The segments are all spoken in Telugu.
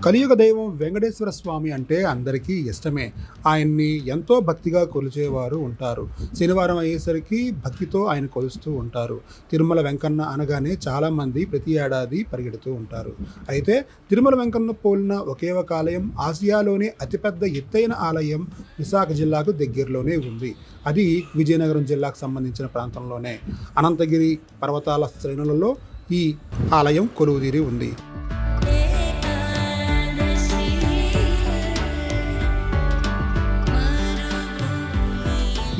కలియుగ దైవం వెంకటేశ్వర స్వామి అంటే అందరికీ ఇష్టమే. ఆయన్ని ఎంతో భక్తిగా కొలిచేవారు ఉంటారు. శనివారం అయ్యేసరికి భక్తితో ఆయన కొలుస్తూ ఉంటారు. తిరుమల వెంకన్న అనగానే చాలామంది ప్రతి ఏడాది పరిగెడుతూ ఉంటారు. అయితే తిరుమల వెంకన్న పోలిన ఒకే ఒక ఆలయం, ఆసియాలోనే అతిపెద్ద ఎత్తైన ఆలయం విశాఖ జిల్లాకు దగ్గరలోనే ఉంది. అది విజయనగరం జిల్లాకు సంబంధించిన ప్రాంతంలోనే అనంతగిరి పర్వతాల శ్రేణులలో ఈ ఆలయం కొలువుదీరి ఉంది.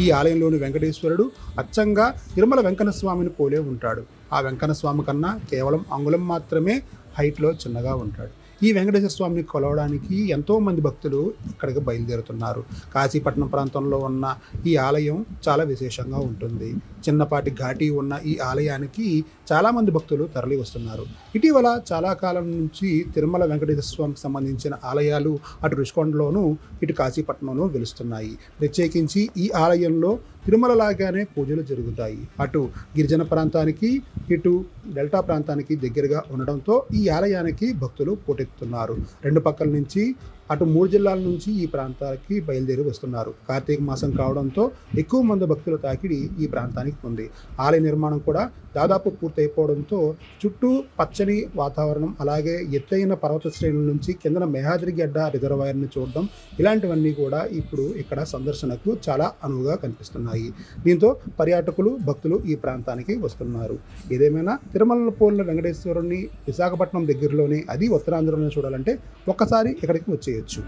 ఈ ఆలయంలోని వెంకటేశ్వరుడు అచ్చంగా తిరుమల వెంకన్న స్వామిని పోలే ఉంటాడు. ఆ వెంకన్న స్వామి కన్నా కేవలం అంగుళం మాత్రమే హైట్లో చిన్నగా ఉంటాడు. ఈ వెంకటేశ్వర స్వామిని కొలవడానికి ఎంతోమంది భక్తులు ఇక్కడికి బయలుదేరుతున్నారు. కాశీపట్నం ప్రాంతంలో ఉన్న ఈ ఆలయం చాలా విశేషంగా ఉంటుంది. చిన్నపాటి ఘాటి ఉన్న ఈ ఆలయానికి చాలామంది భక్తులు తరలి వస్తున్నారు. ఇటీవల చాలా కాలం నుంచి తిరుమల వెంకటేశ్వర స్వామికి సంబంధించిన ఆలయాలు అటు రుషికొండలోను ఇటు కాశీపట్నంలో వెలుస్తున్నాయి. ప్రత్యేకించి ఈ ఆలయంలో తిరుమల లాగానే పూజలు జరుగుతాయి. అటు గిరిజన ప్రాంతానికి ఇటు డెల్టా ప్రాంతానికి దగ్గరగా ఉండడంతో ఈ ఆలయానికి భక్తులు పోటెత్తుతున్నారు. రెండు పక్కల నుంచి అటు 3 జిల్లాల నుంచి ఈ ప్రాంతానికి బయలుదేరి వస్తున్నారు. కార్తీక మాసం కావడంతో ఎక్కువ మంది భక్తుల తాకిడి ఈ ప్రాంతానికి ఉంది. ఆలయ నిర్మాణం కూడా దాదాపు పూర్తయిపోవడంతో చుట్టూ పచ్చని వాతావరణం, అలాగే ఎత్తైన పర్వత శ్రేణుల నుంచి కిందన మేహాద్రి గడ్డ రిజర్వాయర్ని చూడడం, ఇలాంటివన్నీ కూడా ఇప్పుడు ఇక్కడ సందర్శనకు చాలా అనువుగా కనిపిస్తున్నాయి. దీంతో పర్యాటకులు భక్తులు ఈ ప్రాంతానికి వస్తున్నారు. ఏదేమైనా తిరుమల పోలిన వెంకటేశ్వరుని విశాఖపట్నం దగ్గరలోనే, అది ఉత్తరాంధ్రలోనే చూడాలంటే ఒక్కసారి ఇక్కడికి వచ్చేయచ్చు.